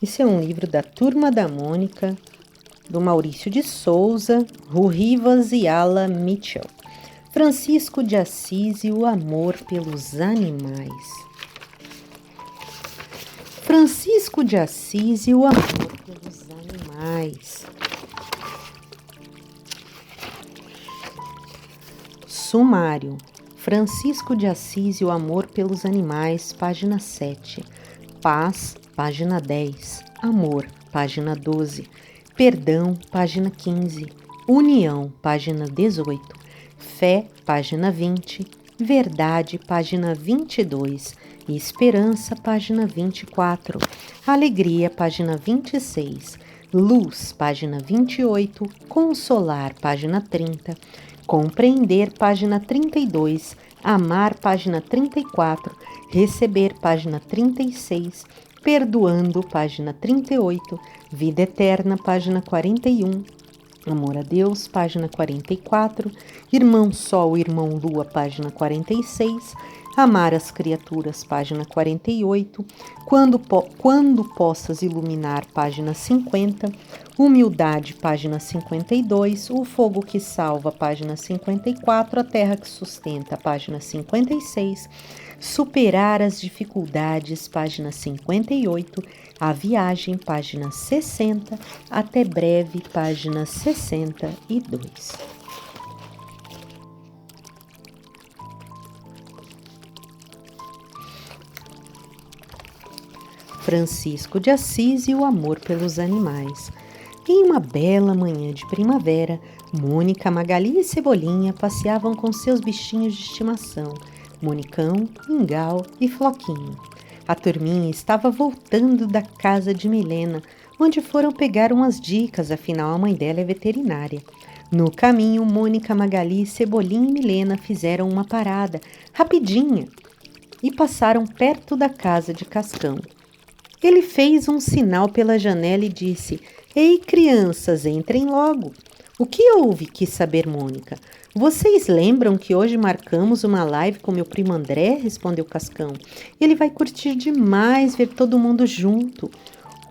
Esse é um livro da Turma da Mônica, do Maurício de Souza, Rivas e Ala Mitchell. Francisco de Assis e o amor pelos animais. Francisco de Assis e o amor pelos animais. Sumário. Francisco de Assis e o amor pelos animais, página 7. Paz, página 10. Amor, página 12. Perdão, página 15. União, página 18. Fé, página 20. Verdade, página 22. Esperança, página 24. Alegria, página 26. Luz, página 28. Consolar, página 30. Compreender, página 32. Amar, página 34. Receber, página 36. Perdoando, página 38. Vida eterna, página 41. Amor a Deus, página 44. Irmão Sol, Irmão Lua, página 46. Amar as criaturas, página 48. Quando possas iluminar, página 50. Humildade, página 52. O fogo que salva, página 54. A terra que sustenta, página 56. Superar as dificuldades, página 58. A viagem, página 60. Até breve, página 62. Francisco de Assis e o amor pelos animais. Em uma bela manhã de primavera, Mônica, Magali e Cebolinha passeavam com seus bichinhos de estimação, Monicão, Mingau e Floquinho. A turminha estava voltando da casa de Milena, onde foram pegar umas dicas, afinal a mãe dela é veterinária. No caminho, Mônica, Magali, Cebolinha e Milena fizeram uma parada, rapidinha, e passaram perto da casa de Cascão. Ele fez um sinal pela janela e disse: "Ei, crianças, entrem logo." "O que houve?" quis saber Mônica. "Vocês lembram que hoje marcamos uma live com meu primo André?" respondeu Cascão. "Ele vai curtir demais ver todo mundo junto."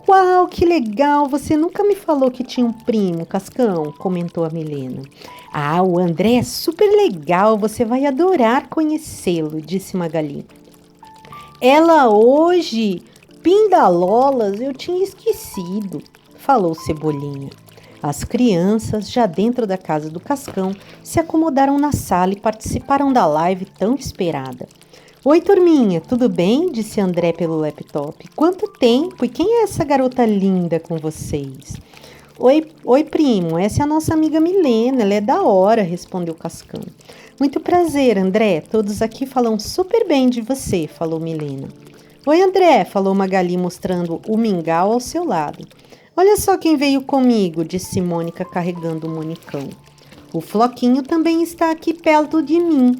"Uau, que legal! Você nunca me falou que tinha um primo, Cascão," comentou a Milena. "Ah, o André é super legal, você vai adorar conhecê-lo," disse Magali. "Ela hoje... Pindalolas, eu tinha esquecido," falou Cebolinha. As crianças, já dentro da casa do Cascão, se acomodaram na sala e participaram da live tão esperada. "Oi, turminha, tudo bem?" disse André pelo laptop. "Quanto tempo? E quem é essa garota linda com vocês?" Oi, primo, essa é a nossa amiga Milena, ela é da hora," respondeu Cascão. "Muito prazer, André, todos aqui falam super bem de você," falou Milena. "Oi, André," falou Magali, mostrando o mingau ao seu lado. "Olha só quem veio comigo," disse Mônica, carregando o Monicão. "O Floquinho também está aqui perto de mim,"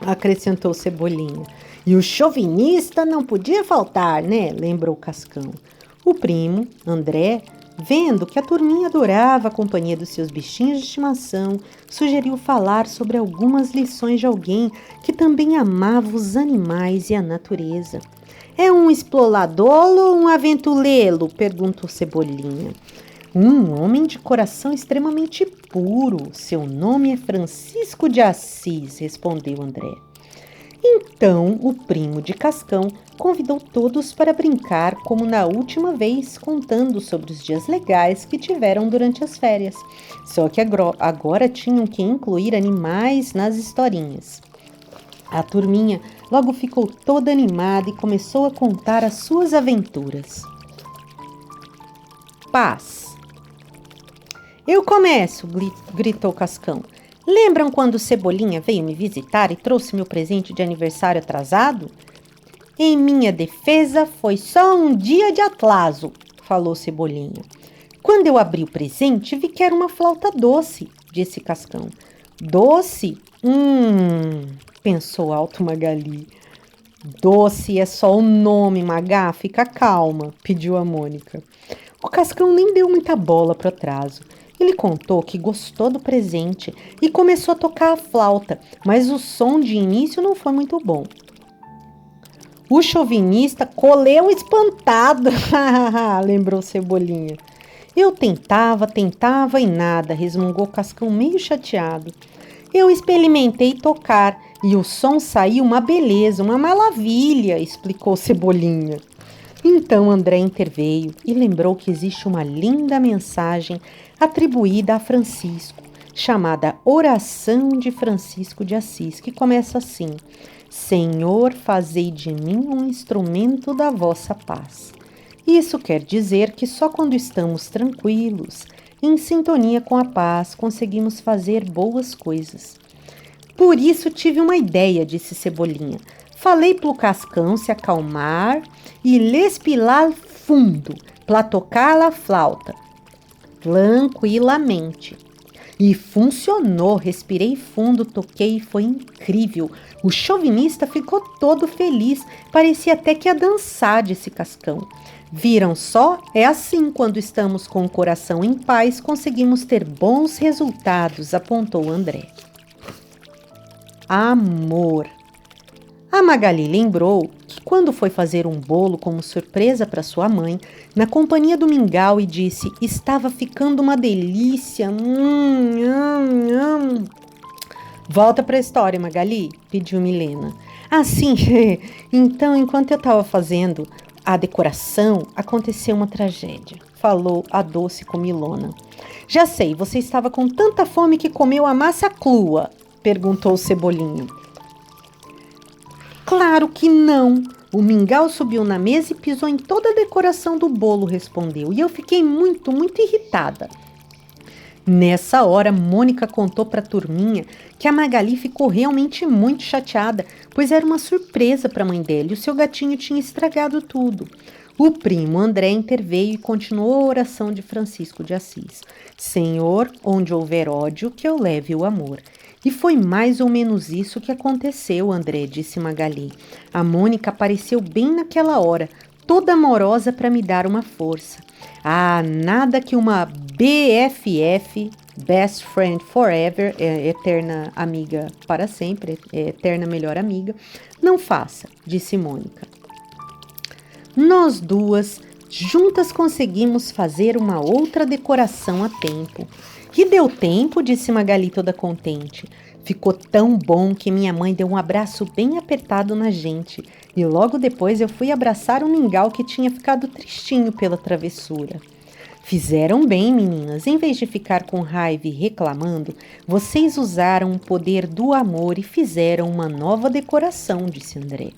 acrescentou Cebolinha. "E o chauvinista não podia faltar, né?" lembrou Cascão. O primo, André, vendo que a turminha adorava a companhia dos seus bichinhos de estimação, sugeriu falar sobre algumas lições de alguém que também amava os animais e a natureza. "É um explorador ou um aventureiro?" perguntou Cebolinha. "Um homem de coração extremamente puro. Seu nome é Francisco de Assis," respondeu André. Então, o primo de Cascão convidou todos para brincar como na última vez, contando sobre os dias legais que tiveram durante as férias. Só que agora tinham que incluir animais nas historinhas. A turminha logo ficou toda animada e começou a contar as suas aventuras. Paz. "Eu começo," gritou Cascão. "Lembram quando Cebolinha veio me visitar e trouxe meu presente de aniversário atrasado?" "Em minha defesa, foi só um dia de atraso," falou Cebolinha. "Quando eu abri o presente, vi que era uma flauta doce," disse Cascão. "Doce? Pensou alto Magali. "Doce é só o nome, Magá, fica calma," pediu a Mônica. O Cascão nem deu muita bola pro atraso. Ele contou que gostou do presente e começou a tocar a flauta, mas o som de início não foi muito bom. O chauvinista colheu espantado, lembrou Cebolinha. Eu tentava e nada, resmungou Cascão meio chateado. Eu experimentei tocar e o som saiu uma beleza, uma maravilha, explicou Cebolinha. Então André interveio e lembrou que existe uma linda mensagem atribuída a Francisco, chamada Oração de Francisco de Assis, que começa assim: Senhor, fazei de mim um instrumento da vossa paz. Isso quer dizer que só quando estamos tranquilos, em sintonia com a paz, conseguimos fazer boas coisas. Por isso tive uma ideia, disse Cebolinha. Falei pro Cascão se acalmar e respirar fundo, para tocar a flauta, tranquilamente. E funcionou, respirei fundo, toquei e foi incrível. O chauvinista ficou todo feliz, parecia até que ia dançar, disse Cascão. Viram só? É assim, quando estamos com o coração em paz, conseguimos ter bons resultados, apontou André. Amor. A Magali lembrou que quando foi fazer um bolo como surpresa para sua mãe, na companhia do mingau e disse, estava ficando uma delícia. Volta para a história, Magali, pediu Milena. Ah, sim. Então, enquanto eu estava fazendo a decoração, aconteceu uma tragédia, falou a doce comilona. Já sei, você estava com tanta fome que comeu a massa crua, perguntou Cebolinha. Claro que não. O mingau subiu na mesa e pisou em toda a decoração do bolo, respondeu. E eu fiquei muito irritada. Nessa hora, Mônica contou para a turminha que a Magali ficou realmente muito chateada, pois era uma surpresa para a mãe dela e o seu gatinho tinha estragado tudo. O primo André interveio e continuou a oração de Francisco de Assis. Senhor, onde houver ódio, que eu leve o amor. E foi mais ou menos isso que aconteceu, André, disse Magali. A Mônica apareceu bem naquela hora, toda amorosa para me dar uma força. Ah, nada que uma BFF, Best Friend Forever, eterna amiga para sempre, eterna melhor amiga, não faça, disse Mônica. Nós duas juntas conseguimos fazer uma outra decoração a tempo. E deu tempo, disse Magali toda contente. Ficou tão bom que minha mãe deu um abraço bem apertado na gente. E logo depois eu fui abraçar um mingau que tinha ficado tristinho pela travessura. Fizeram bem, meninas. Em vez de ficar com raiva e reclamando, vocês usaram o poder do amor e fizeram uma nova decoração, disse André.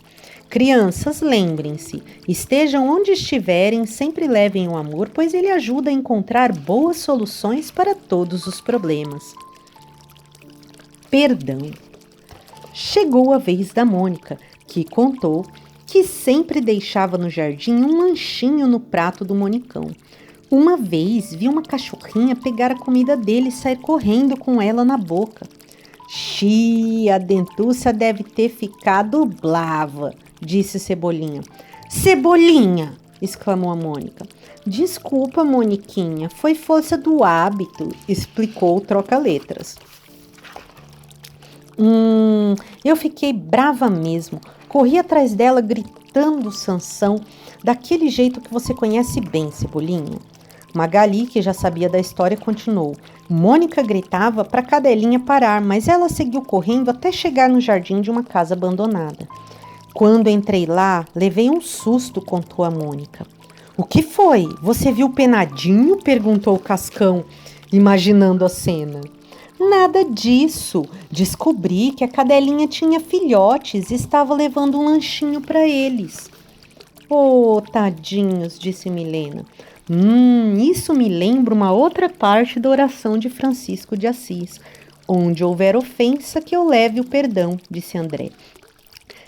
Crianças, lembrem-se, estejam onde estiverem, sempre levem o amor, pois ele ajuda a encontrar boas soluções para todos os problemas. Perdão. Chegou a vez da Mônica, que contou que sempre deixava no jardim um lanchinho no prato do Monicão. Uma vez viu uma cachorrinha pegar a comida dele e sair correndo com ela na boca. Xii, a dentúcia deve ter ficado brava, disse Cebolinha. Cebolinha! Exclamou a Mônica. Desculpa, Moniquinha, foi força do hábito, explicou o troca-letras. Eu fiquei brava mesmo. Corri atrás dela gritando Sansão, daquele jeito que você conhece bem, Cebolinha. Magali, que já sabia da história, continuou. Mônica gritava para a cadelinha parar, mas ela seguiu correndo até chegar no jardim de uma casa abandonada. Quando entrei lá, levei um susto, contou a Mônica. O que foi? Você viu o Penadinho? Perguntou o Cascão, imaginando a cena. Nada disso. Descobri que a cadelinha tinha filhotes e estava levando um lanchinho para eles. Oh, tadinhos, disse Milena. Isso me lembra uma outra parte da oração de Francisco de Assis. Onde houver ofensa, que eu leve o perdão, disse André.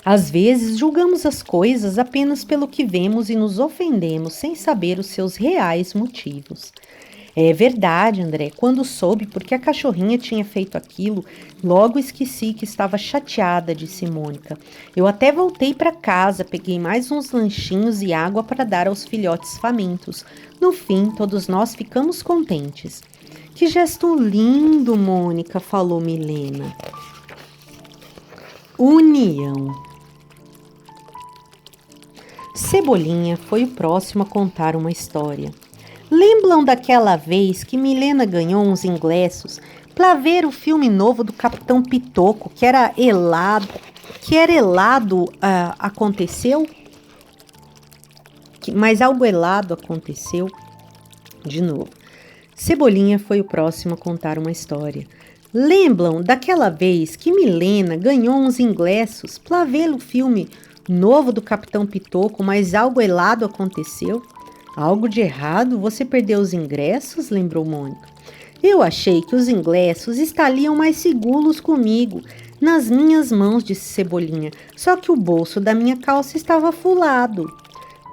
Às vezes, julgamos as coisas apenas pelo que vemos e nos ofendemos sem saber os seus reais motivos. É verdade, André. Quando soube porque a cachorrinha tinha feito aquilo, logo esqueci que estava chateada, disse Mônica. Eu até voltei para casa, peguei mais uns lanchinhos e água para dar aos filhotes famintos. No fim, todos nós ficamos contentes. Que gesto lindo, Mônica, falou Milena. União. Cebolinha foi o próximo a contar uma história. Lembram daquela vez que Milena ganhou uns ingressos para ver o filme novo do Capitão Pitoco, que era helado? Aconteceu? Mas algo helado aconteceu? De novo. Cebolinha foi o próximo a contar uma história. Lembram daquela vez que Milena ganhou uns ingressos para ver o filme novo do Capitão Pitoco, mas algo helado aconteceu? Algo de errado? Você perdeu os ingressos? Lembrou Mônica. Eu achei que os ingressos estariam mais seguros comigo, nas minhas mãos, disse Cebolinha. Só que o bolso da minha calça estava furado.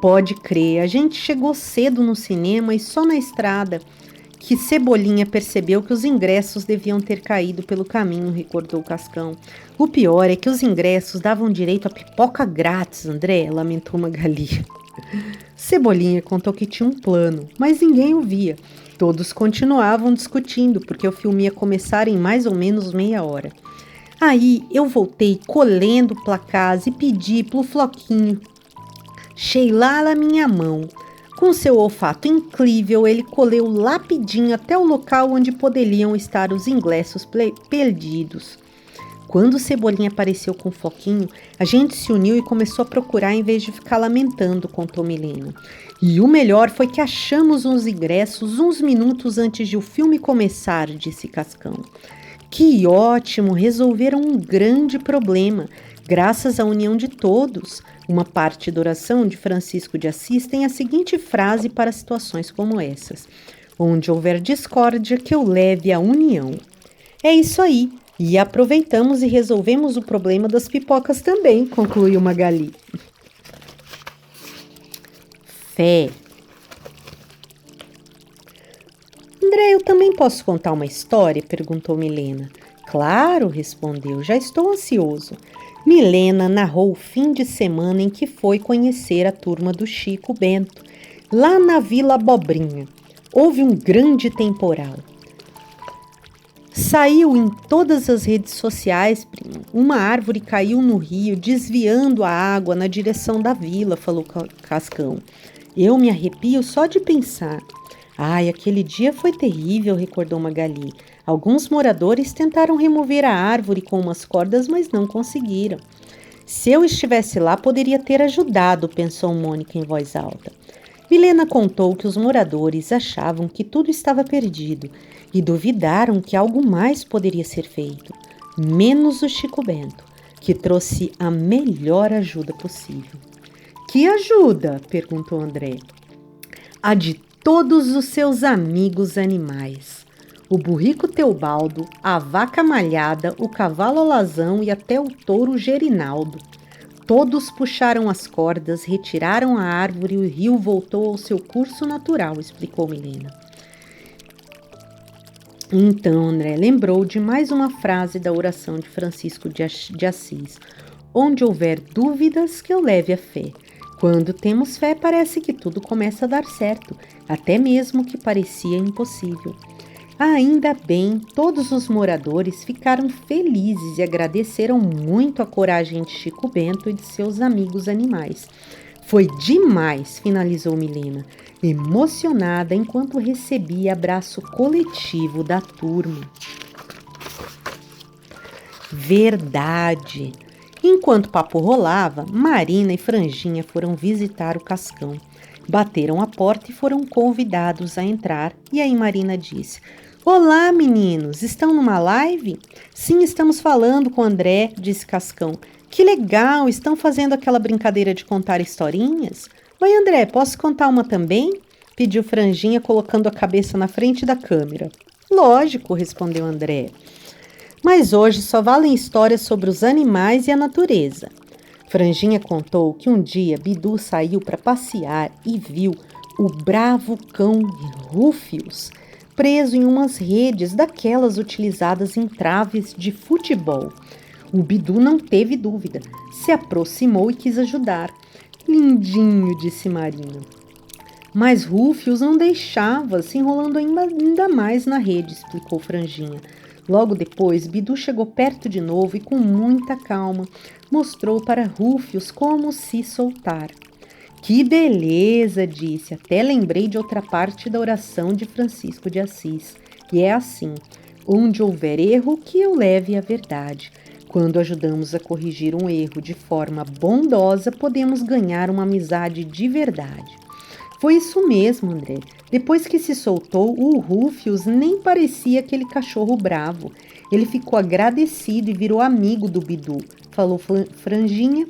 Pode crer, a gente chegou cedo no cinema e só na estrada que Cebolinha percebeu que os ingressos deviam ter caído pelo caminho, recordou Cascão. O pior é que os ingressos davam direito a pipoca grátis, André, lamentou Magali. Cebolinha contou que tinha um plano, mas ninguém o via. Todos continuavam discutindo, porque o filme ia começar em mais ou menos meia hora. Aí eu voltei colhendo placas e pedi pro Floquinho cheirar a minha mão. Com seu olfato incrível, ele colheu rapidinho até o local onde poderiam estar os ingressos perdidos. Quando Cebolinha apareceu com o Floquinho, a gente se uniu e começou a procurar em vez de ficar lamentando, contou Milena. E o melhor foi que achamos os ingressos uns minutos antes de o filme começar, disse Cascão. Que ótimo! Resolveram um grande problema, graças à união de todos. Uma parte da oração de Francisco de Assis tem a seguinte frase para situações como essas: onde houver discórdia, que eu leve à união. É isso aí! E aproveitamos e resolvemos o problema das pipocas também, concluiu Magali. Fé. André, eu também posso contar uma história? Perguntou Milena. Claro, respondeu, já estou ansioso. Milena narrou o fim de semana em que foi conhecer a turma do Chico Bento, lá na Vila Abobrinha. Houve um grande temporal. Saiu em todas as redes sociais, primo. Uma árvore caiu no rio, desviando a água na direção da vila, falou Cascão. Eu me arrepio só de pensar. Ai, aquele dia foi terrível, recordou Magali. Alguns moradores tentaram remover a árvore com umas cordas, mas não conseguiram. Se eu estivesse lá, poderia ter ajudado, pensou Mônica em voz alta. Milena contou que os moradores achavam que tudo estava perdido e duvidaram que algo mais poderia ser feito, menos o Chico Bento, que trouxe a melhor ajuda possível. Que ajuda? Perguntou André. A de todos os seus amigos animais. O burrico Teobaldo, a vaca malhada, o cavalo alazão e até o touro Gerinaldo. Todos puxaram as cordas, retiraram a árvore e o rio voltou ao seu curso natural, explicou Milena. Então André lembrou de mais uma frase da oração de Francisco de Assis. Onde houver dúvidas, que eu leve a fé. Quando temos fé, parece que tudo começa a dar certo, até mesmo o que parecia impossível. Ainda bem, todos os moradores ficaram felizes e agradeceram muito a coragem de Chico Bento e de seus amigos animais. Foi demais, finalizou Milena, emocionada enquanto recebia abraço coletivo da turma. Verdade! Enquanto o papo rolava, Marina e Franjinha foram visitar o Cascão. Bateram a porta e foram convidados a entrar, e aí Marina disse: Olá, meninos, estão numa live? Sim, estamos falando com o André, disse Cascão. Que legal, estão fazendo aquela brincadeira de contar historinhas? Oi, André, posso contar uma também? Pediu Franjinha, colocando a cabeça na frente da câmera. Lógico, respondeu André. Mas hoje só valem histórias sobre os animais e a natureza. Franjinha contou que um dia Bidu saiu para passear e viu o bravo cão Rúfius preso em umas redes daquelas utilizadas em traves de futebol. O Bidu não teve dúvida, se aproximou e quis ajudar. Lindinho, disse Marina. Mas Rúfius não deixava, se enrolando ainda mais na rede, explicou Franjinha. Logo depois, Bidu chegou perto de novo e, com muita calma, mostrou para Rúfius como se soltar. Que beleza, disse. Até lembrei de outra parte da oração de Francisco de Assis. E é assim: onde houver erro, que eu leve a verdade. Quando ajudamos a corrigir um erro de forma bondosa, podemos ganhar uma amizade de verdade. Foi isso mesmo, André. Depois que se soltou, o Rúfius nem parecia aquele cachorro bravo. Ele ficou agradecido e virou amigo do Bidu, falou Franjinha,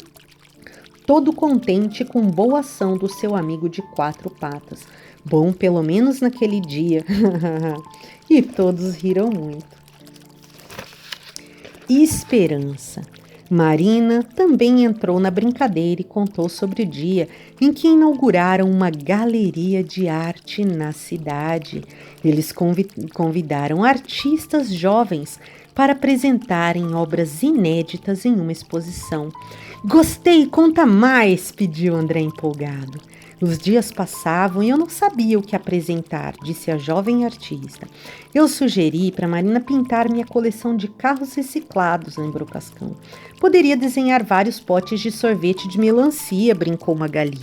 todo contente com boa ação do seu amigo de 4 patas. Bom, pelo menos naquele dia. E todos riram muito. Esperança. Marina também entrou na brincadeira e contou sobre o dia em que inauguraram uma galeria de arte na cidade. Eles convidaram artistas jovens para apresentarem obras inéditas em uma exposição. Gostei, conta mais, pediu André empolgado. Os dias passavam e eu não sabia o que apresentar, disse a jovem artista. Eu sugeri para Marina pintar minha coleção de carros reciclados, lembrou Cascão. Poderia desenhar vários potes de sorvete de melancia, brincou Magali.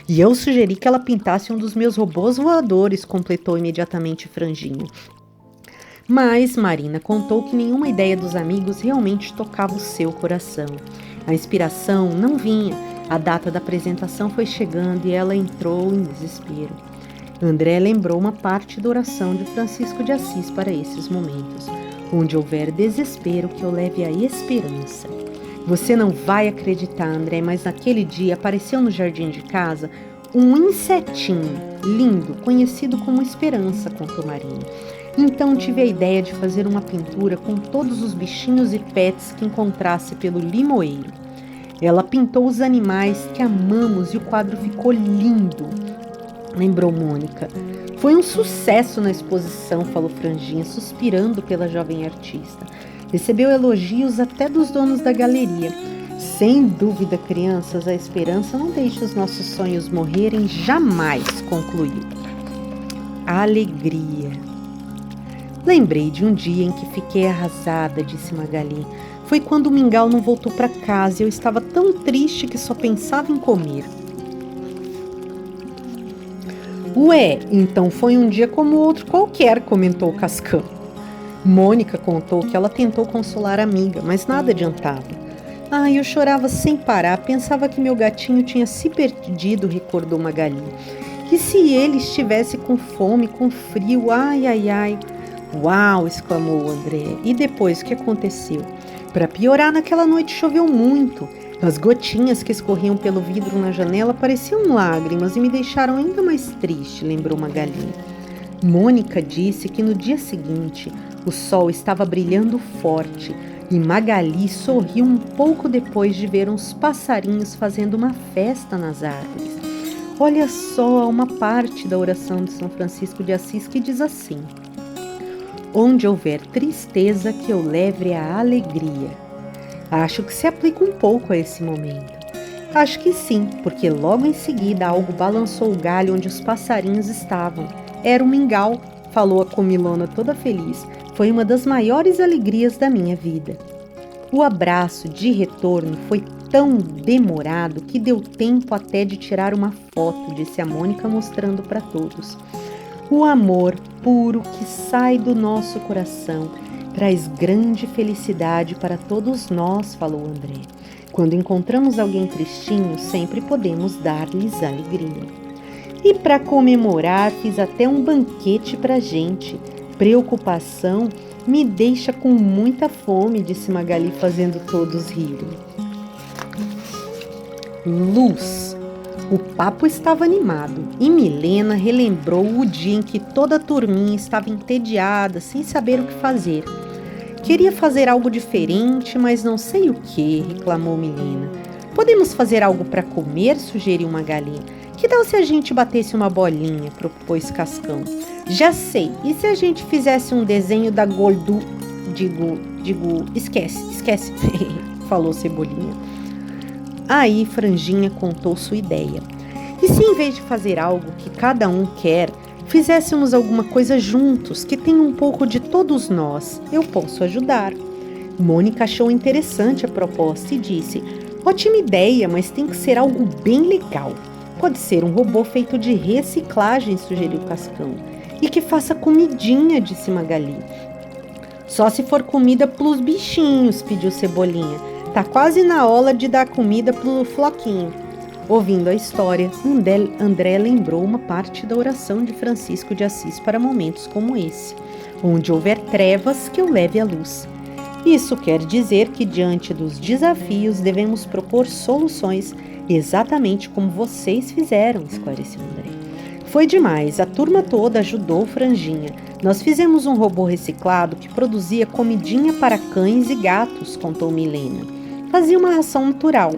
E eu sugeri que ela pintasse um dos meus robôs voadores, completou imediatamente Franjinha. Mas Marina contou que nenhuma ideia dos amigos realmente tocava o seu coração. A inspiração não vinha. A data da apresentação foi chegando e ela entrou em desespero. André lembrou uma parte da oração de Francisco de Assis para esses momentos. Onde houver desespero, que eu leve a esperança. Você não vai acreditar, André, mas naquele dia apareceu no jardim de casa um insetinho lindo, conhecido como Esperança, contou Marina. Então tive a ideia de fazer uma pintura com todos os bichinhos e pets que encontrasse pelo limoeiro. Ela pintou os animais que amamos e o quadro ficou lindo, lembrou Mônica. Foi um sucesso na exposição, falou Franjinha, suspirando pela jovem artista. Recebeu elogios até dos donos da galeria. Sem dúvida, crianças, a esperança não deixa os nossos sonhos morrerem jamais, concluiu. Alegria. Lembrei de um dia em que fiquei arrasada, disse Magali. Foi quando o Mingau não voltou para casa e eu estava tão triste que só pensava em comer. Ué, então foi um dia como outro qualquer, comentou Cascão. Mônica contou que ela tentou consolar a amiga, mas nada adiantava. Eu chorava sem parar, pensava que meu gatinho tinha se perdido, recordou Magali. E se ele estivesse com fome, com frio, ai. Uau, exclamou André. E depois, o que aconteceu? Para piorar, naquela noite choveu muito. As gotinhas que escorriam pelo vidro na janela pareciam lágrimas e me deixaram ainda mais triste, lembrou Magali. Mônica disse que no dia seguinte o sol estava brilhando forte e Magali sorriu um pouco depois de ver uns passarinhos fazendo uma festa nas árvores. Olha só, há uma parte da oração de São Francisco de Assis que diz assim: onde houver tristeza, que eu leve a alegria. Acho que se aplica um pouco a esse momento. Acho que sim, porque logo em seguida algo balançou o galho onde os passarinhos estavam. Era um mingau, falou a comilona toda feliz. Foi uma das maiores alegrias da minha vida. O abraço de retorno foi tão demorado que deu tempo até de tirar uma foto, disse a Mônica mostrando para todos. O amor puro que sai do nosso coração traz grande felicidade para todos nós, falou André. Quando encontramos alguém tristinho, sempre podemos dar-lhes alegria. E para comemorar, fiz até um banquete para a gente. Preocupação me deixa com muita fome, disse Magali, fazendo todos rirem. Luz. O papo estava animado e Milena relembrou o dia em que toda a turminha estava entediada, sem saber o que fazer. Queria fazer algo diferente, mas não sei o que, reclamou Milena. Podemos fazer algo para comer, sugeriu Magali. Que tal se a gente batesse uma bolinha, propôs Cascão. Já sei, e se a gente fizesse um desenho da Gordu... Esquece, falou Cebolinha. Aí Franjinha contou sua ideia. E se em vez de fazer algo que cada um quer, fizéssemos alguma coisa juntos, que tenha um pouco de todos nós? Eu posso ajudar. Mônica achou interessante a proposta e disse: ótima ideia, mas tem que ser algo bem legal. Pode ser um robô feito de reciclagem, sugeriu Cascão. E que faça comidinha, disse Magali. Só se for comida pros bichinhos, pediu Cebolinha. Tá quase na hora de dar comida pro Floquinho. Ouvindo a história, André lembrou uma parte da oração de Francisco de Assis para momentos como esse. Onde houver trevas, que eu leve a luz. Isso quer dizer que, diante dos desafios, devemos propor soluções, exatamente como vocês fizeram, esclareceu André. Foi demais, a turma toda ajudou Franjinha. Nós fizemos um robô reciclado que produzia comidinha para cães e gatos, contou Milena. Fazia uma ração natural.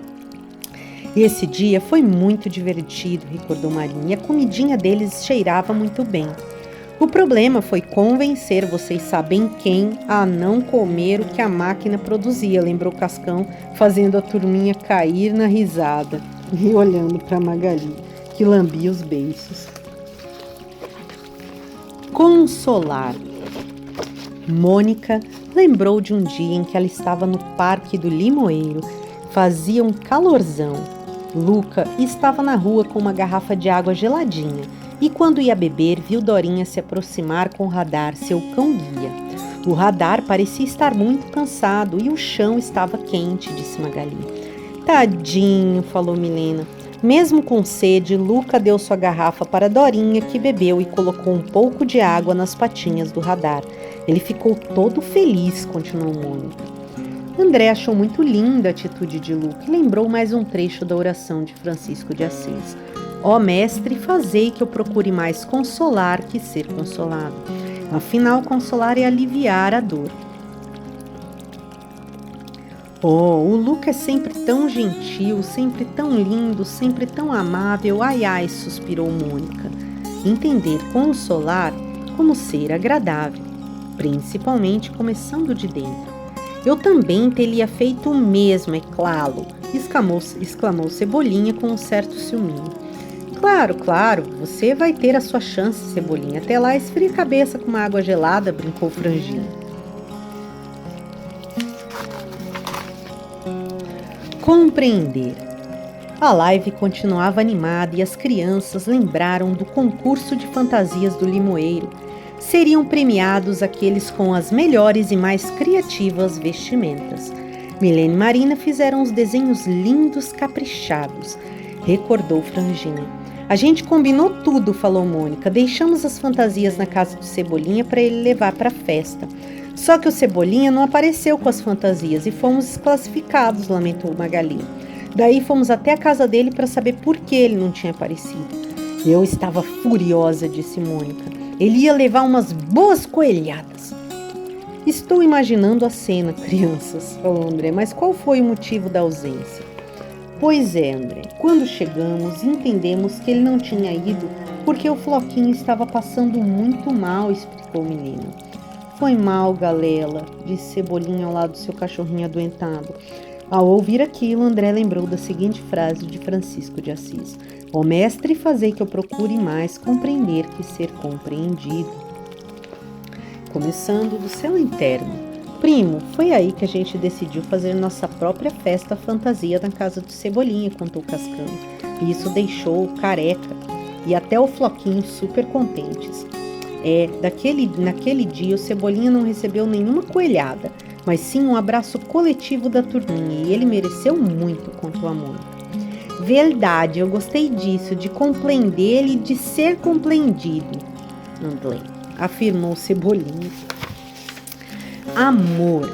Esse dia foi muito divertido, recordou Marinha, e a comidinha deles cheirava muito bem. O problema foi convencer vocês sabem quem a não comer o que a máquina produzia, lembrou Cascão, fazendo a turminha cair na risada e olhando para Magali, que lambia os beiços. Consolar. Mônica lembrou de um dia em que ela estava no Parque do Limoeiro. Fazia um calorzão. Luca estava na rua com uma garrafa de água geladinha e, quando ia beber, viu Dorinha se aproximar com o Radar, seu cão-guia. O Radar parecia estar muito cansado e o chão estava quente, disse Magali. Tadinho, falou Milena. Mesmo com sede, Luca deu sua garrafa para Dorinha, que bebeu e colocou um pouco de água nas patinhas do Radar. Ele ficou todo feliz, continuou Mônica. André achou muito linda a atitude de Luca e lembrou mais um trecho da oração de Francisco de Assis. Ó mestre, fazei que eu procure mais consolar que ser consolado. Afinal, consolar é aliviar a dor. Oh, o Luca é sempre tão gentil, sempre tão lindo, sempre tão amável. Ai, ai, suspirou Mônica. Entender consolar como ser agradável, principalmente começando de dentro. Eu também teria feito o mesmo, é claro, exclamou Cebolinha com um certo ciúminho. Claro, claro, você vai ter a sua chance, Cebolinha. Até lá, esfria a cabeça com uma água gelada, brincou Franjinha. Compreender. A live continuava animada e as crianças lembraram do concurso de fantasias do Limoeiro. Seriam premiados aqueles com as melhores e mais criativas vestimentas. Milena e Marina fizeram os desenhos lindos, caprichados, recordou Franjinha. A gente combinou tudo, falou Mônica. Deixamos as fantasias na casa do Cebolinha para ele levar para a festa. Só que o Cebolinha não apareceu com as fantasias e fomos desclassificados, lamentou Magali. Daí fomos até a casa dele para saber por que ele não tinha aparecido. Eu estava furiosa, disse Mônica. Ele ia levar umas boas coelhadas. Estou imaginando a cena, crianças, falou André, mas qual foi o motivo da ausência? Pois é, André, quando chegamos, entendemos que ele não tinha ido porque o Floquinho estava passando muito mal, explicou o menino. Foi mal, Galela, disse Cebolinha ao lado do seu cachorrinho adoentado. Ao ouvir aquilo, André lembrou da seguinte frase de Francisco de Assis. Ó mestre, fazei que eu procure mais compreender que ser compreendido. Começando do céu interno. Primo, foi aí que a gente decidiu fazer nossa própria festa fantasia na casa do Cebolinha, contou Cascão. E isso deixou o Careca e até o Floquinho super contentes. Naquele dia o Cebolinha não recebeu nenhuma coelhada, mas sim um abraço coletivo da turminha, e ele mereceu muito, contou a Mônica. Verdade, eu gostei disso, de compreender e de ser compreendido, André, afirmou Cebolinha. Amor,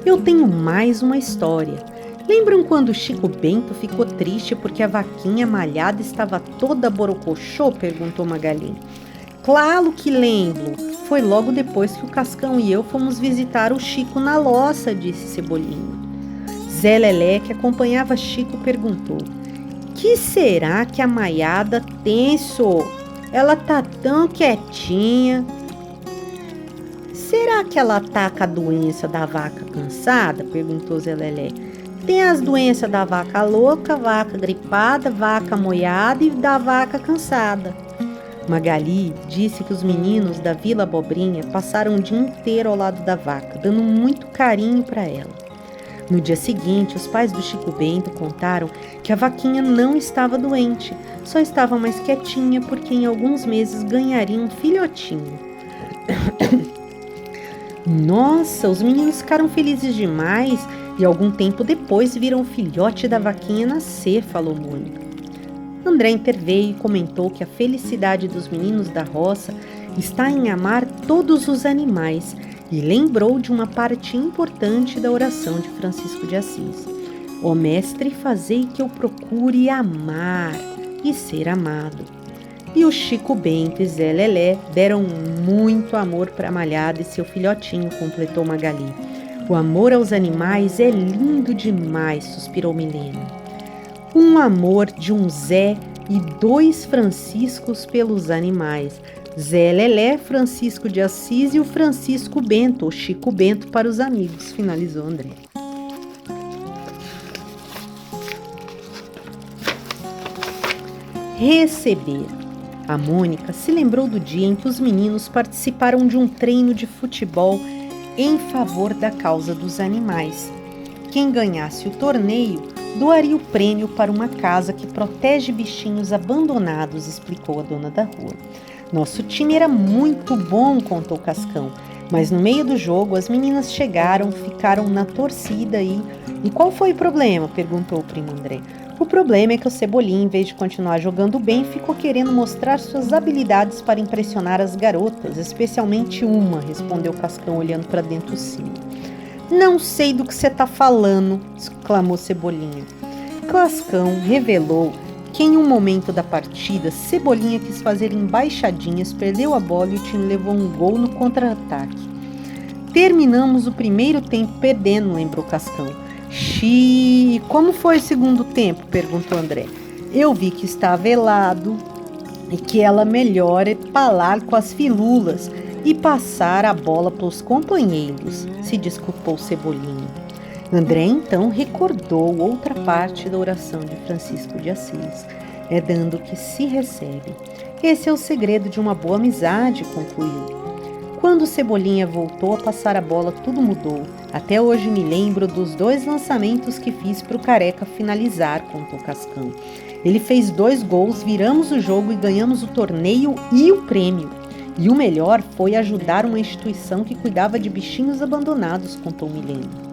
eu tenho mais uma história. Lembram quando Chico Bento ficou triste porque a vaquinha malhada estava toda borocochô? Perguntou Magali. Claro que lembro. Foi logo depois que o Cascão e eu fomos visitar o Chico na loça, disse Cebolinha. Zé Lelé, que acompanhava Chico, perguntou. Que será que a maiada tem, sô? Ela tá tão quietinha. Será que ela tá com a doença da vaca cansada? Perguntou Zé Lelé. Tem as doenças da vaca louca, vaca gripada, vaca moiada e da vaca cansada. Magali disse que os meninos da Vila Abobrinha passaram o dia inteiro ao lado da vaca, dando muito carinho para ela. No dia seguinte, os pais do Chico Bento contaram que a vaquinha não estava doente, só estava mais quietinha porque em alguns meses ganharia um filhotinho. Nossa, os meninos ficaram felizes demais e algum tempo depois viram o filhote da vaquinha nascer, falou Mônica. André interveio e comentou que a felicidade dos meninos da roça está em amar todos os animais e lembrou de uma parte importante da oração de Francisco de Assis. Ó mestre, fazei que eu procure amar e ser amado. E o Chico Bento e Zé Lelé deram muito amor para a Malhada e seu filhotinho, completou Magali. O amor aos animais é lindo demais, suspirou Milena. Um amor de um Zé e 2 Franciscos pelos animais. Zé Lelé, Francisco de Assis e o Francisco Bento, o Chico Bento para os amigos, finalizou André. Receber. A Mônica se lembrou do dia em que os meninos participaram de um treino de futebol em favor da causa dos animais. Quem ganhasse o torneio doaria o prêmio para uma casa que protege bichinhos abandonados, explicou a dona da rua. Nosso time era muito bom, contou Cascão, mas no meio do jogo as meninas chegaram, ficaram na torcida e qual foi o problema? Perguntou o primo André. O problema é que o Cebolinha, em vez de continuar jogando bem, ficou querendo mostrar suas habilidades para impressionar as garotas, especialmente uma, respondeu Cascão olhando para dentro do sino. Não sei do que você está falando, exclamou Cebolinha. Cascão revelou que em um momento da partida, Cebolinha quis fazer embaixadinhas, perdeu a bola e o time levou um gol no contra-ataque. Terminamos o primeiro tempo perdendo, lembrou Cascão. Xiii, como foi o segundo tempo? Perguntou André. Eu vi que está velado e que ela melhor é falar com as filulas e passar a bola para os companheiros, se desculpou Cebolinha. André então recordou outra parte da oração de Francisco de Assis. É dando que se recebe. Esse é o segredo de uma boa amizade, concluiu. Quando Cebolinha voltou a passar a bola, tudo mudou. Até hoje me lembro dos 2 lançamentos que fiz para o Careca finalizar, contou Cascão. Ele fez 2 gols, viramos o jogo e ganhamos o torneio e o prêmio. E o melhor foi ajudar uma instituição que cuidava de bichinhos abandonados, contou Milena.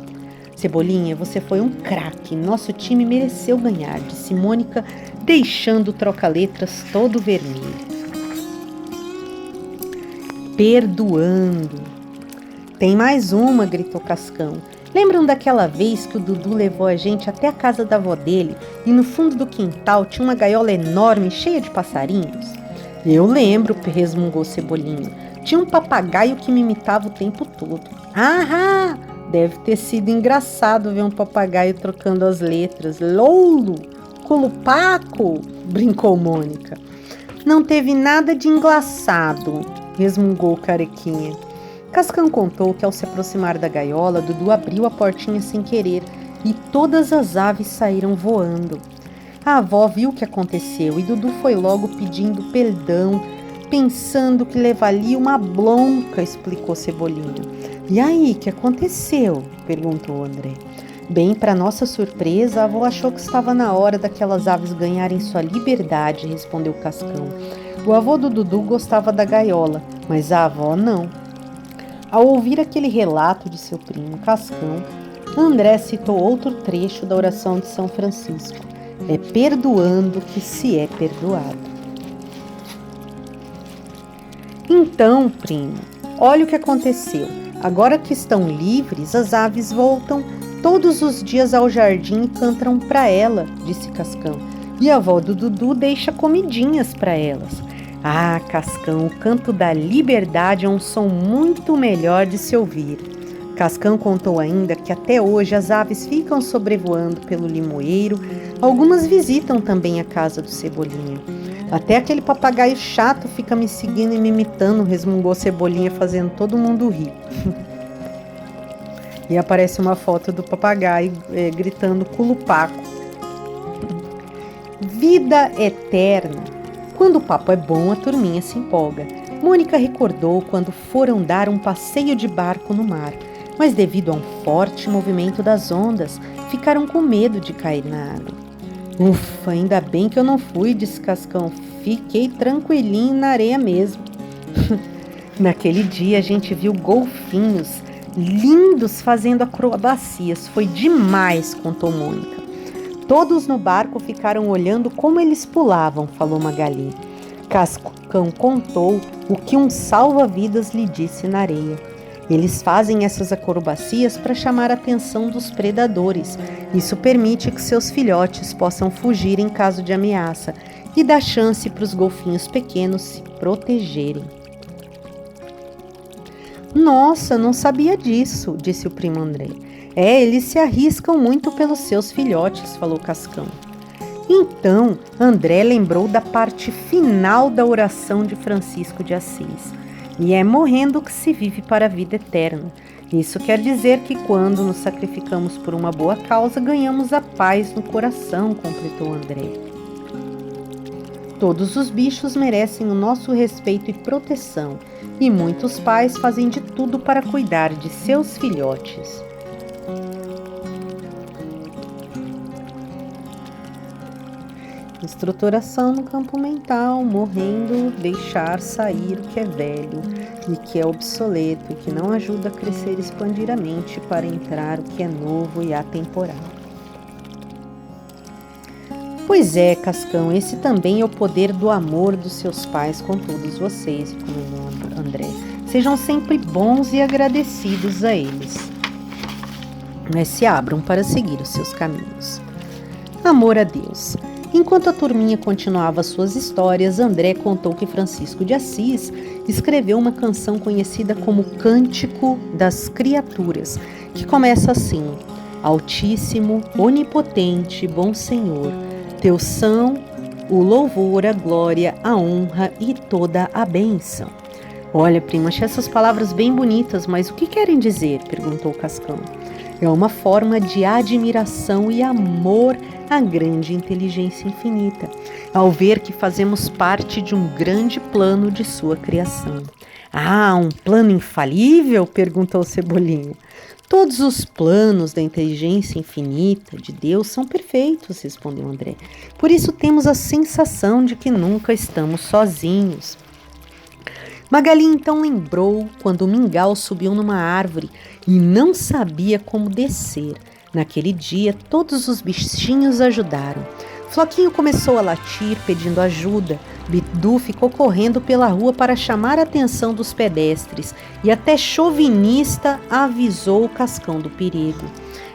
Cebolinha, você foi um craque. Nosso time mereceu ganhar, disse Mônica, deixando o troca-letras todo vermelho. Perdoando. Tem mais uma, gritou Cascão. Lembram daquela vez que o Dudu levou a gente até a casa da avó dele e no fundo do quintal tinha uma gaiola enorme cheia de passarinhos? Eu lembro, resmungou Cebolinha. Tinha um papagaio que me imitava o tempo todo. Ah, deve ter sido engraçado ver um papagaio trocando as letras. Lolo, culupaco, brincou Mônica. Não teve nada de engraçado, resmungou Carequinha. Cascão contou que ao se aproximar da gaiola, Dudu abriu a portinha sem querer e todas as aves saíram voando. A avó viu o que aconteceu e Dudu foi logo pedindo perdão, pensando que levaria uma bronca, explicou Cebolinha. E aí, o que aconteceu? Perguntou André. Bem, para nossa surpresa, a avó achou que estava na hora daquelas aves ganharem sua liberdade, respondeu Cascão. O avô do Dudu gostava da gaiola, mas a avó não. Ao ouvir aquele relato de seu primo Cascão, André citou outro trecho da oração de São Francisco. É perdoando que se é perdoado. Então, primo, olha o que aconteceu. Agora que estão livres, as aves voltam todos os dias ao jardim e cantam para ela, disse Cascão. E a avó do Dudu deixa comidinhas para elas. Ah, Cascão, o canto da liberdade é um som muito melhor de se ouvir. Cascão contou ainda que até hoje as aves ficam sobrevoando pelo limoeiro, algumas visitam também a casa do Cebolinha. Até aquele papagaio chato fica me seguindo e me imitando, resmungou Cebolinha, fazendo todo mundo rir. E aparece uma foto do papagaio gritando culupaco. Vida eterna. Quando o papo é bom, a turminha se empolga. Mônica recordou quando foram dar um passeio de barco no mar. mas devido a um forte movimento das ondas, ficaram com medo de cair na água. Ufa, ainda bem que eu não fui, disse Cascão. Fiquei tranquilinho na areia mesmo. Naquele dia a gente viu golfinhos lindos fazendo acrobacias. Foi demais, contou Mônica. Todos no barco ficaram olhando como eles pulavam, falou Magali. Cascão contou o que um salva-vidas lhe disse na areia. Eles fazem essas acrobacias para chamar a atenção dos predadores. Isso permite que seus filhotes possam fugir em caso de ameaça e dá chance para os golfinhos pequenos se protegerem. Nossa, não sabia disso, disse o primo André. Eles se arriscam muito pelos seus filhotes, falou Cascão. Então, André lembrou da parte final da oração de Francisco de Assis. E é morrendo que se vive para a vida eterna. Isso quer dizer que quando nos sacrificamos por uma boa causa, ganhamos a paz no coração, completou André. Todos os bichos merecem o nosso respeito e proteção, e muitos pais fazem de tudo para cuidar de seus filhotes. Estruturação no campo mental, morrendo, deixar sair o que é velho e que é obsoleto e que não ajuda a crescer e expandir a mente para entrar o que é novo e atemporal. Pois é, Cascão, esse também é o poder do amor dos seus pais com todos vocês, como André. Sejam sempre bons e agradecidos a eles, mas se abram para seguir os seus caminhos. Amor a Deus. Enquanto a turminha continuava suas histórias, André contou que Francisco de Assis escreveu uma canção conhecida como Cântico das Criaturas, que começa assim: Altíssimo, onipotente, bom Senhor, teu são o louvor, a glória, a honra e toda a bênção. Olha, prima, achei essas palavras bem bonitas, mas o que querem dizer? Perguntou Cascão. É uma forma de admiração e amor à grande inteligência infinita, ao ver que fazemos parte de um grande plano de sua criação. Ah, um plano infalível? Perguntou Cebolinha. Todos os planos da inteligência infinita de Deus são perfeitos, respondeu André. Por isso temos a sensação de que nunca estamos sozinhos. Magali então lembrou quando o mingau subiu numa árvore e não sabia como descer. Naquele dia, todos os bichinhos ajudaram. Floquinho começou a latir, pedindo ajuda. Bidu ficou correndo pela rua para chamar a atenção dos pedestres e até chauvinista avisou o Cascão do perigo.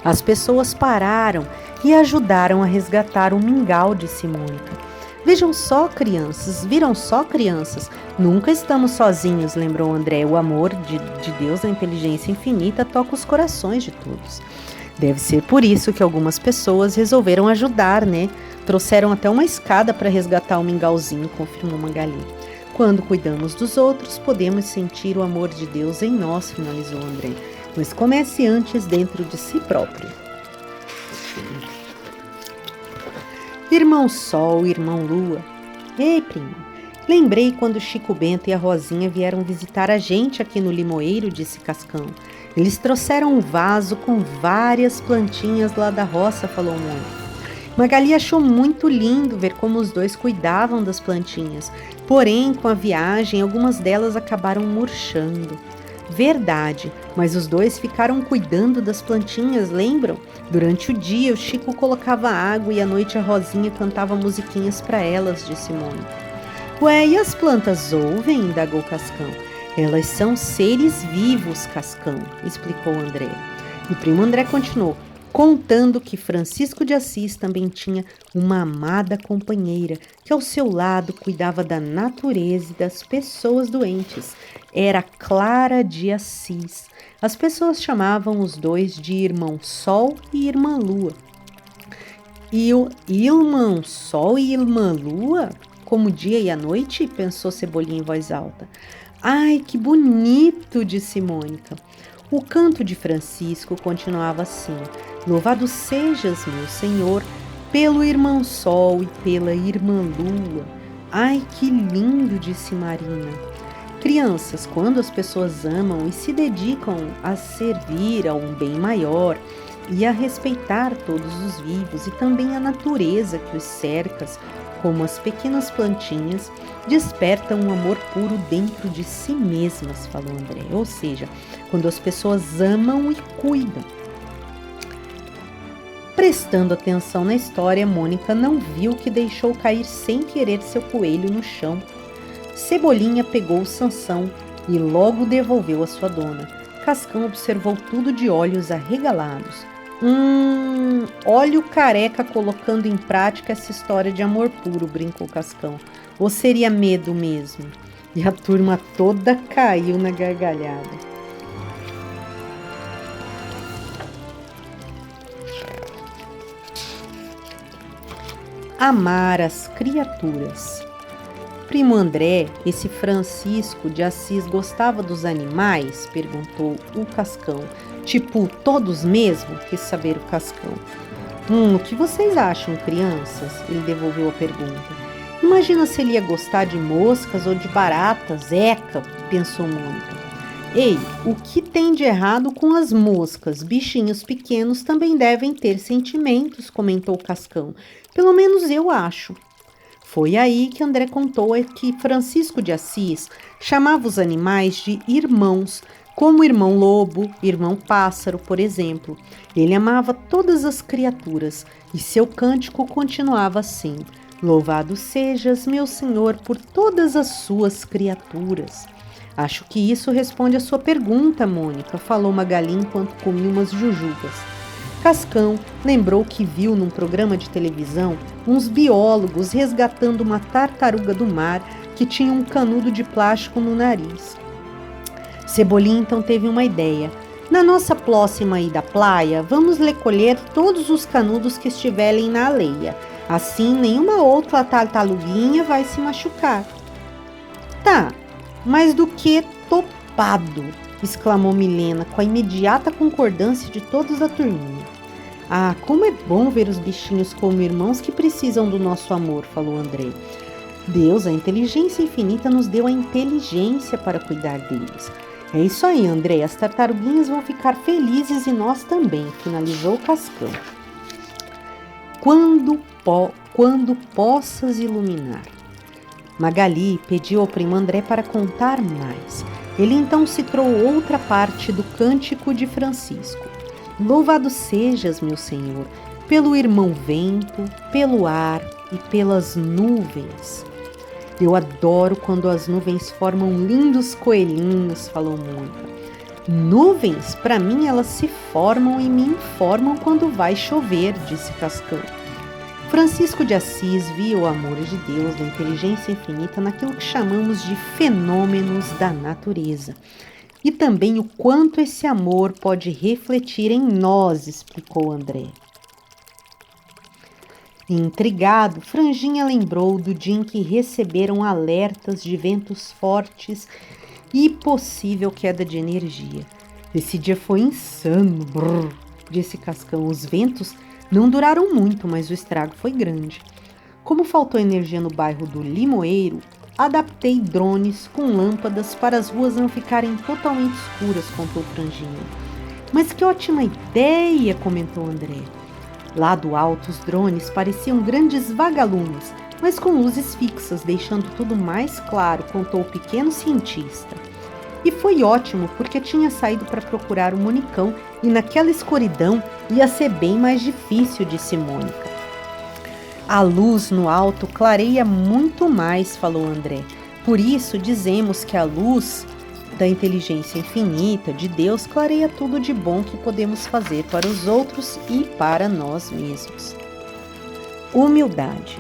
As pessoas pararam e ajudaram a resgatar o mingau, disse Mônica. Viram só, crianças? Nunca estamos sozinhos, lembrou André. O amor de Deus, a inteligência infinita, toca os corações de todos. Deve ser por isso que algumas pessoas resolveram ajudar, né? Trouxeram até uma escada para resgatar o mingauzinho, confirmou Magali. Quando cuidamos dos outros, podemos sentir o amor de Deus em nós, finalizou André. Mas comece antes dentro de si próprio. Irmão Sol, irmão Lua. Ei, primo, lembrei quando Chico Bento e a Rosinha vieram visitar a gente aqui no Limoeiro, disse Cascão. Eles trouxeram um vaso com várias plantinhas lá da roça, falou Mônica. Magali achou muito lindo ver como os dois cuidavam das plantinhas. Porém, com a viagem, algumas delas acabaram murchando. Verdade, mas os dois ficaram cuidando das plantinhas, lembram? Durante o dia, o Chico colocava água e à noite a Rosinha cantava musiquinhas para elas, disse Mônica. Ué, e as plantas ouvem? Indagou Cascão. Elas são seres vivos, Cascão, explicou André. E o primo André continuou, contando que Francisco de Assis também tinha uma amada companheira que ao seu lado cuidava da natureza e das pessoas doentes. Era Clara de Assis. As pessoas chamavam os dois de Irmão Sol e Irmã Lua. E o Irmão Sol e Irmã Lua? Como o dia e a noite? Pensou Cebolinha em voz alta. Ai, que bonito, disse Mônica. O canto de Francisco continuava assim. Louvado sejas, meu Senhor, pelo Irmão Sol e pela Irmã Lua. Ai, que lindo, disse Marina. Crianças, quando as pessoas amam e se dedicam a servir a um bem maior e a respeitar todos os vivos e também a natureza que os cerca, como as pequenas plantinhas, despertam um amor puro dentro de si mesmas, falou André. Ou seja, quando as pessoas amam e cuidam. Prestando atenção na história, Mônica não viu que deixou cair sem querer seu coelho no chão. Cebolinha pegou Sansão e logo devolveu a sua dona. Cascão observou tudo de olhos arregalados. Olha o Careca colocando em prática essa história de amor puro, brincou Cascão. Ou seria medo mesmo? E a turma toda caiu na gargalhada. Amar as criaturas. Primo André, esse Francisco de Assis gostava dos animais? Perguntou o Cascão. Tipo, todos mesmo? Quis saber o Cascão. O que vocês acham, crianças? Ele devolveu a pergunta. Imagina se ele ia gostar de moscas ou de baratas, eca, pensou Mônica. Ei, o que tem de errado com as moscas? Bichinhos pequenos também devem ter sentimentos, comentou o Cascão. Pelo menos eu acho. Foi aí que André contou que Francisco de Assis chamava os animais de irmãos, como o irmão lobo, irmão pássaro, por exemplo. Ele amava todas as criaturas e seu cântico continuava assim: Louvado sejas, meu Senhor, por todas as suas criaturas. Acho que isso responde à sua pergunta, Mônica, falou Magali enquanto comia umas jujubas. Cascão lembrou que viu num programa de televisão uns biólogos resgatando uma tartaruga do mar que tinha um canudo de plástico no nariz. Cebolinha então teve uma ideia. Na nossa próxima ida à praia, vamos recolher todos os canudos que estiverem na areia. Assim, nenhuma outra tartaruguinha vai se machucar. Tá, mas do que topado! Exclamou Milena com a imediata concordância de todos da turminha. Ah, como é bom ver os bichinhos como irmãos que precisam do nosso amor, falou André. Deus, a inteligência infinita, nos deu a inteligência para cuidar deles. É isso aí, André, as tartaruguinhas vão ficar felizes e nós também, finalizou o Cascão. Quando possas iluminar. Magali pediu ao primo André para contar mais. Ele então citou outra parte do cântico de Francisco. Louvado sejas, meu Senhor, pelo irmão vento, pelo ar e pelas nuvens. Eu adoro quando as nuvens formam lindos coelhinhos, falou Mônica. Nuvens? Para mim elas se formam e me informam quando vai chover, disse Cascão. Francisco de Assis via o amor de Deus, da inteligência infinita, naquilo que chamamos de fenômenos da natureza. E também o quanto esse amor pode refletir em nós, explicou André. Intrigado, Franjinha lembrou do dia em que receberam alertas de ventos fortes e possível queda de energia. Esse dia foi insano, disse Cascão. Os ventos não duraram muito, mas o estrago foi grande. Como faltou energia no bairro do Limoeiro, adaptei drones com lâmpadas para as ruas não ficarem totalmente escuras, contou Franjinha. Mas que ótima ideia, comentou André. Lá do alto, os drones pareciam grandes vagalumes, mas com luzes fixas, deixando tudo mais claro, contou o pequeno cientista. E foi ótimo, porque tinha saído para procurar o Monicão e naquela escuridão ia ser bem mais difícil, disse Mônica. A luz no alto clareia muito mais, falou André. Por isso dizemos que a luz da inteligência infinita de Deus clareia tudo de bom que podemos fazer para os outros e para nós mesmos. Humildade.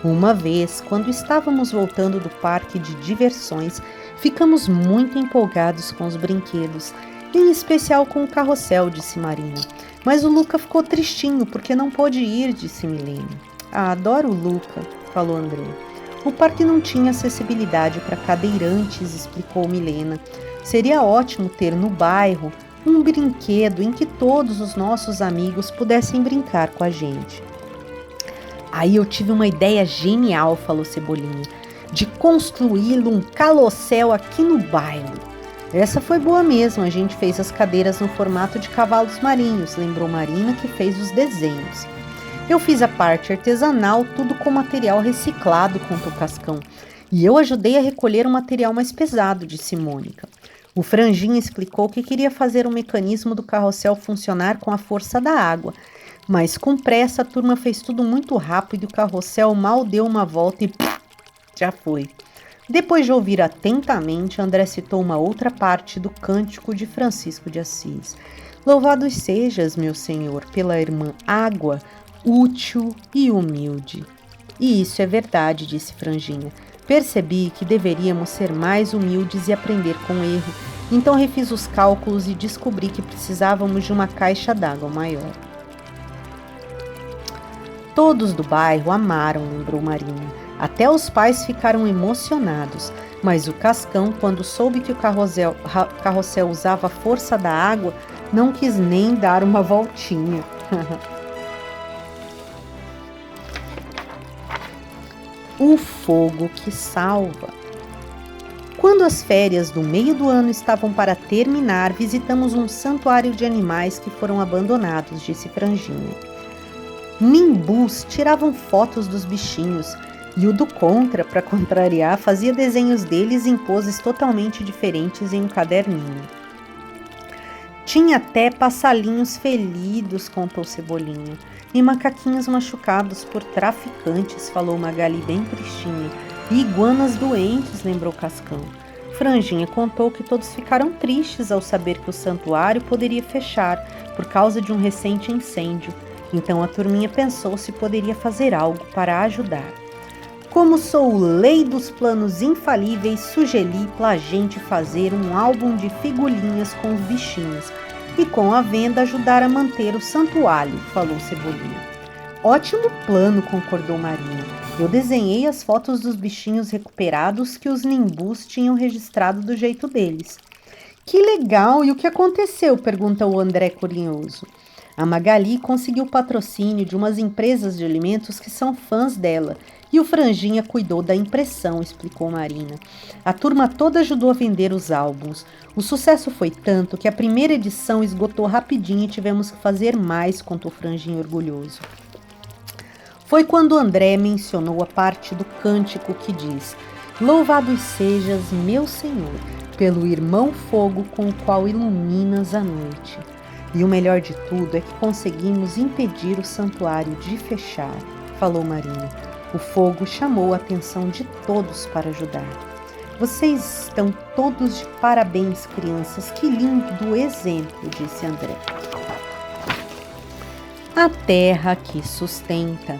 Uma vez, quando estávamos voltando do parque de diversões, ficamos muito empolgados com os brinquedos, em especial com o carrossel, disse Marina. Mas o Luca ficou tristinho porque não pôde ir, disse Milene. Ah, adoro o Luca, falou André. O parque não tinha acessibilidade para cadeirantes, explicou Milena. Seria ótimo ter no bairro um brinquedo em que todos os nossos amigos pudessem brincar com a gente. Aí eu tive uma ideia genial, falou Cebolinha. de construí-lo um carrossel aqui no bairro. Essa foi boa mesmo, a gente fez as cadeiras no formato de cavalos marinhos, lembrou Marina, que fez os desenhos. Eu fiz a parte artesanal, tudo com material reciclado, contou Cascão. E eu ajudei a recolher um material mais pesado, disse Mônica. O Franjinha explicou que queria fazer o mecanismo do carrossel funcionar com a força da água, mas com pressa a turma fez tudo muito rápido e o carrossel mal deu uma volta e já foi. Depois de ouvir atentamente, André citou uma outra parte do cântico de Francisco de Assis. Louvado sejas, meu Senhor, pela irmã água, útil e humilde. E isso é verdade, disse Franjinha. Percebi que deveríamos ser mais humildes e aprender com o erro. Então refiz os cálculos e descobri que precisávamos de uma caixa d'água maior. Todos do bairro amaram, lembrou Marina. Até os pais ficaram emocionados, mas o Cascão, quando soube que o carrossel usava a força da água, não quis nem dar uma voltinha. O fogo que salva. Quando as férias do meio do ano estavam para terminar, visitamos um santuário de animais que foram abandonados, disse Franjinha. Nimbus tiravam fotos dos bichinhos e o do contra, para contrariar, fazia desenhos deles em poses totalmente diferentes em um caderninho. Tinha até passarinhos feridos, contou Cebolinha, e macaquinhos machucados por traficantes, falou Magali bem tristinha, e iguanas doentes, lembrou Cascão. Franjinha contou que todos ficaram tristes ao saber que o santuário poderia fechar por causa de um recente incêndio, então a turminha pensou se poderia fazer algo para ajudar. Como sou lei dos planos infalíveis, sugeri pra gente fazer um álbum de figurinhas com os bichinhos e com a venda ajudar a manter o santuário, falou Cebolinha. Ótimo plano, concordou Marina. Eu desenhei as fotos dos bichinhos recuperados que os Nimbus tinham registrado do jeito deles. Que legal! E o que aconteceu? Perguntou o André curioso. A Magali conseguiu patrocínio de umas empresas de alimentos que são fãs dela e o Franjinha cuidou da impressão, explicou Marina. A turma toda ajudou a vender os álbuns. O sucesso foi tanto que a primeira edição esgotou rapidinho e tivemos que fazer mais, contou Franjinha orgulhoso. Foi quando André mencionou a parte do cântico que diz: Louvado sejas, meu Senhor, pelo irmão fogo com o qual iluminas a noite. E o melhor de tudo é que conseguimos impedir o santuário de fechar, falou Marina. O fogo chamou a atenção de todos para ajudar. Vocês estão todos de parabéns, crianças. Que lindo exemplo, disse André. A terra que sustenta.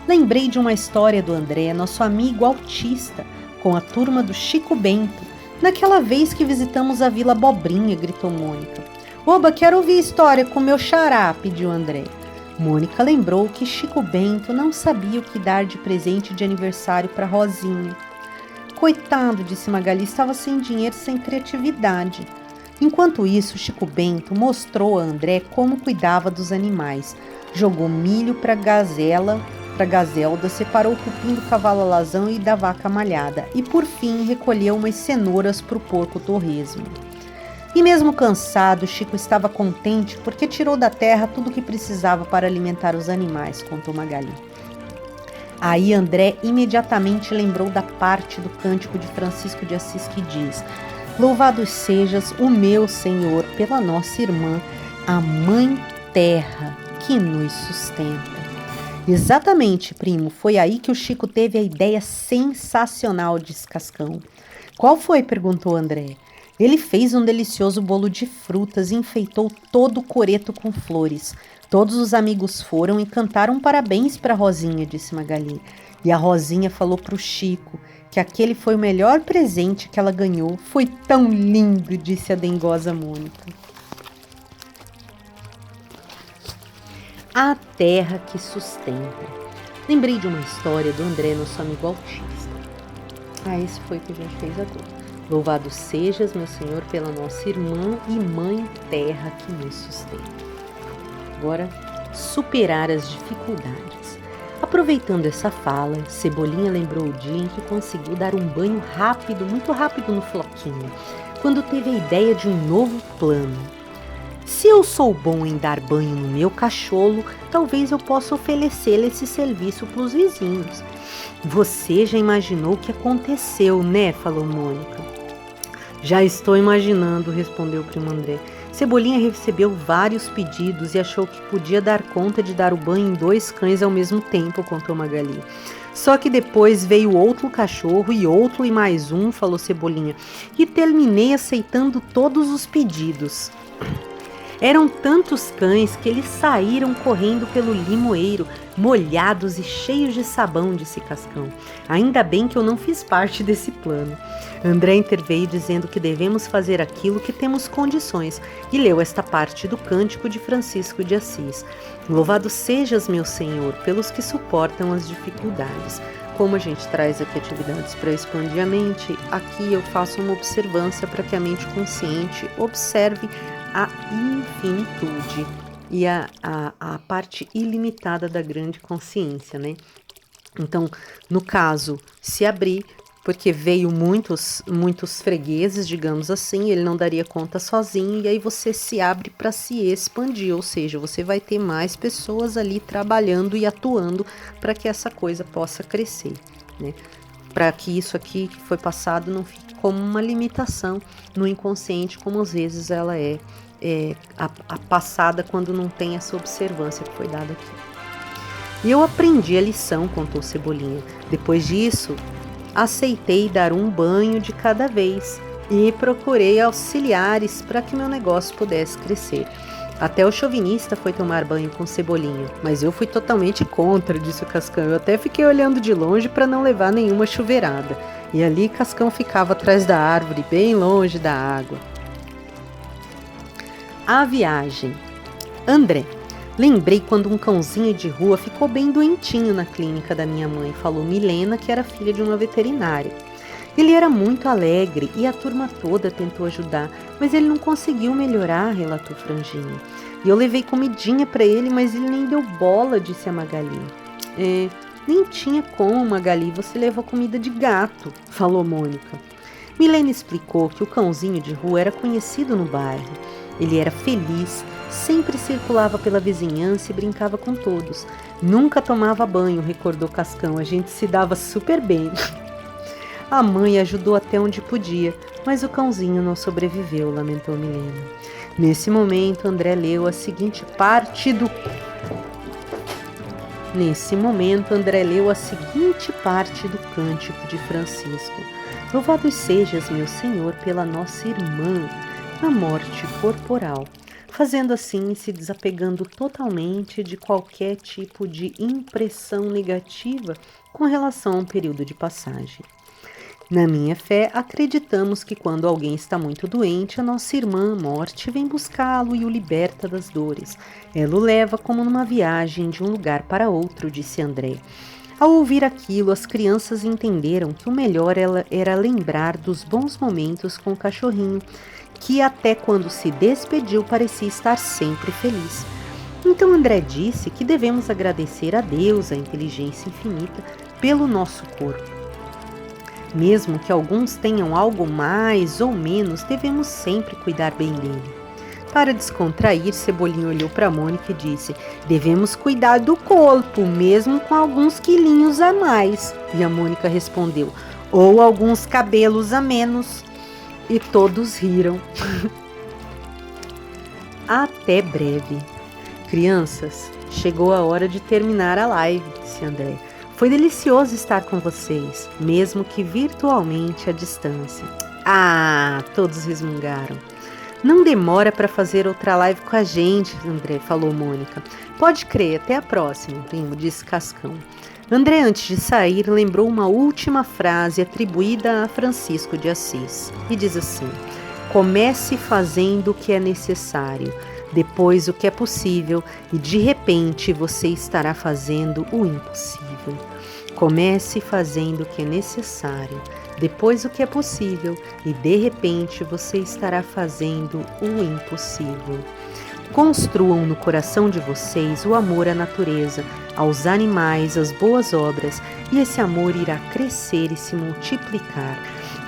Lembrei de uma história do André, nosso amigo autista, com a turma do Chico Bento, naquela vez que visitamos a Vila Abobrinha, gritou Mônica. Oba, quero ouvir a história com meu xará, pediu André. Mônica lembrou que Chico Bento não sabia o que dar de presente de aniversário para Rosinha. Coitado, disse Magali, estava sem dinheiro e sem criatividade. Enquanto isso, Chico Bento mostrou a André como cuidava dos animais. Jogou milho para Gazelda, separou o cupim do cavalo alazão e da vaca malhada e, por fim, recolheu umas cenouras para o porco torresmo. E mesmo cansado, Chico estava contente porque tirou da terra tudo o que precisava para alimentar os animais, contou Magali. Aí André imediatamente lembrou da parte do cântico de Francisco de Assis que diz: Louvado sejas o meu Senhor pela nossa irmã, a Mãe Terra, que nos sustenta. Exatamente, primo, foi aí que o Chico teve a ideia sensacional, disse Cascão. Qual foi? Perguntou André. Ele fez um delicioso bolo de frutas e enfeitou todo o coreto com flores. Todos os amigos foram e cantaram parabéns para Rosinha, disse Magali. E a Rosinha falou para o Chico que aquele foi o melhor presente que ela ganhou. Foi tão lindo, disse a dengosa Mônica. A terra que sustenta. Lembrei de uma história do André, nosso amigo autista. Esse foi que a gente fez agora. Louvado sejas, meu Senhor, pela nossa irmã e mãe terra que nos sustenta. Agora, superar as dificuldades. Aproveitando essa fala, Cebolinha lembrou o dia em que conseguiu dar um banho rápido, muito rápido no Floquinho, quando teve a ideia de um novo plano. Se eu sou bom em dar banho no meu cachorro, talvez eu possa oferecer esse serviço para os vizinhos. Você já imaginou o que aconteceu, né? Falou Mônica. Já estou imaginando, respondeu o primo André. Cebolinha recebeu vários pedidos e achou que podia dar conta de dar o banho em 2 cães ao mesmo tempo, contou Magali. Só que depois veio outro cachorro e outro e mais um, falou Cebolinha, e terminei aceitando todos os pedidos. Eram tantos cães que eles saíram correndo pelo limoeiro, molhados e cheios de sabão, disse Cascão. Ainda bem que eu não fiz parte desse plano. André interveio dizendo que devemos fazer aquilo que temos condições e leu esta parte do cântico de Francisco de Assis. Louvado sejas, meu Senhor, pelos que suportam as dificuldades. Como a gente traz aqui atividades para expandir a mente, aqui eu faço uma observância para que a mente consciente observe a infinitude e a parte ilimitada da grande consciência, né? Então, no caso, se abrir, porque veio muitos fregueses, digamos assim, ele não daria conta sozinho, e aí você se abre para se expandir, ou seja, você vai ter mais pessoas ali trabalhando e atuando para que essa coisa possa crescer, né? Para que isso aqui que foi passado não fique como uma limitação no inconsciente, como às vezes ela a passada quando não tem essa observância que foi dada aqui. E eu aprendi a lição, contou Cebolinha. Depois disso, aceitei dar um banho de cada vez e procurei auxiliares para que meu negócio pudesse crescer. Até o chauvinista foi tomar banho com Cebolinha, mas eu fui totalmente contra, disse o Cascão. Eu até fiquei olhando de longe para não levar nenhuma chuveirada. E ali Cascão ficava atrás da árvore, bem longe da água. A viagem. André, lembrei quando um cãozinho de rua ficou bem doentinho na clínica da minha mãe, falou Milena, que era filha de uma veterinária. Ele era muito alegre e a turma toda tentou ajudar, mas ele não conseguiu melhorar, relatou Franjinha. E eu levei comidinha para ele, mas ele nem deu bola, disse a Magali. Nem tinha como, Magali, você levou comida de gato, falou Mônica. Milena explicou que o cãozinho de rua era conhecido no bairro. Ele era feliz, sempre circulava pela vizinhança e brincava com todos. Nunca tomava banho, recordou Cascão, a gente se dava super bem. A mãe ajudou até onde podia, mas o cãozinho não sobreviveu, lamentou Milena. Nesse momento, André leu a seguinte parte do cântico de Francisco. Louvado sejas, meu Senhor, pela nossa irmã, na morte corporal, fazendo assim se desapegando totalmente de qualquer tipo de impressão negativa com relação a um período de passagem. Na minha fé, acreditamos que quando alguém está muito doente, a nossa irmã, a morte, vem buscá-lo e o liberta das dores. Ela o leva como numa viagem de um lugar para outro, disse André. Ao ouvir aquilo, as crianças entenderam que o melhor era lembrar dos bons momentos com o cachorrinho, que até quando se despediu parecia estar sempre feliz. Então André disse que devemos agradecer a Deus, a inteligência infinita, pelo nosso corpo. Mesmo que alguns tenham algo mais ou menos, devemos sempre cuidar bem dele. Para descontrair, Cebolinha olhou para Mônica e disse: devemos cuidar do corpo, mesmo com alguns quilinhos a mais. E a Mônica respondeu: ou alguns cabelos a menos. E todos riram. Até breve. Crianças, chegou a hora de terminar a live, disse André. Foi delicioso estar com vocês, mesmo que virtualmente à distância. Ah, todos resmungaram. Não demora para fazer outra live com a gente, André, falou Mônica. Pode crer, até a próxima, primo, disse Cascão. André, antes de sair, lembrou uma última frase atribuída a Francisco de Assis. E diz assim: comece fazendo o que é necessário, depois o que é possível, e de repente você estará fazendo o impossível. Comece fazendo o que é necessário, depois o que é possível, e de repente você estará fazendo o impossível. Construam no coração de vocês o amor à natureza, aos animais, às boas obras, e esse amor irá crescer e se multiplicar.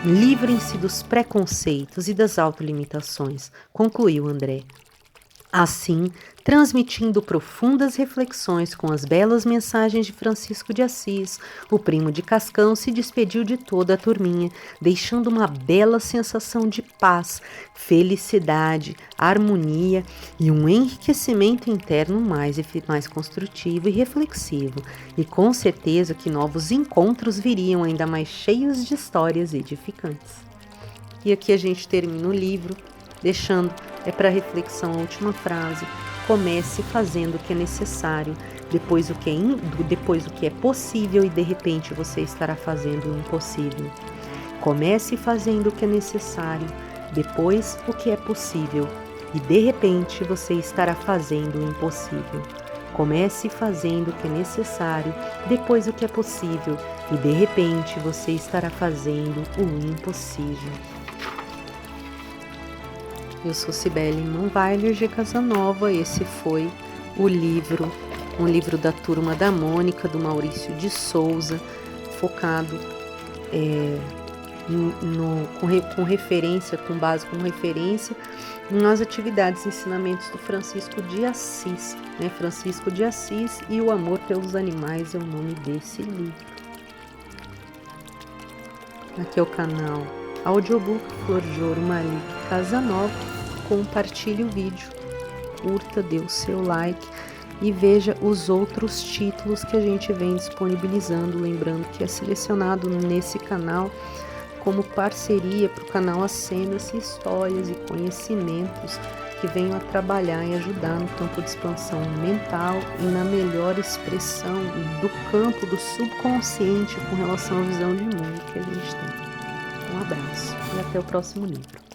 Livrem-se dos preconceitos e das autolimitações, concluiu André. Assim, transmitindo profundas reflexões com as belas mensagens de Francisco de Assis, o primo de Cascão se despediu de toda a turminha, deixando uma bela sensação de paz, felicidade, harmonia e um enriquecimento interno mais construtivo e reflexivo, e com certeza que novos encontros viriam ainda mais cheios de histórias edificantes. E aqui a gente termina o livro, deixando para reflexão a última frase: comece fazendo o que é necessário, depois o que é possível e de repente você estará fazendo o impossível. Comece fazendo o que é necessário, depois o que é possível e de repente você estará fazendo o impossível. Comece fazendo o que é necessário, depois o que é possível e de repente você estará fazendo o impossível. Eu sou Cibele Manweiler de Casanova. Esse foi um livro da Turma da Mônica, do Maurício de Souza, focado com base como referência nas atividades e ensinamentos do Francisco de Assis. Francisco de Assis e o Amor pelos Animais é o nome desse livro. Aqui é o canal Audiobook Flor de Ouro Malik Casanova. Compartilhe o vídeo, curta, dê o seu like e veja os outros títulos que a gente vem disponibilizando. Lembrando que é selecionado nesse canal como parceria para o canal Acenda-se Histórias e Conhecimentos que venham a trabalhar e ajudar no campo de expansão mental e na melhor expressão do campo do subconsciente com relação à visão de mundo que a gente tem. Um abraço e até o próximo livro.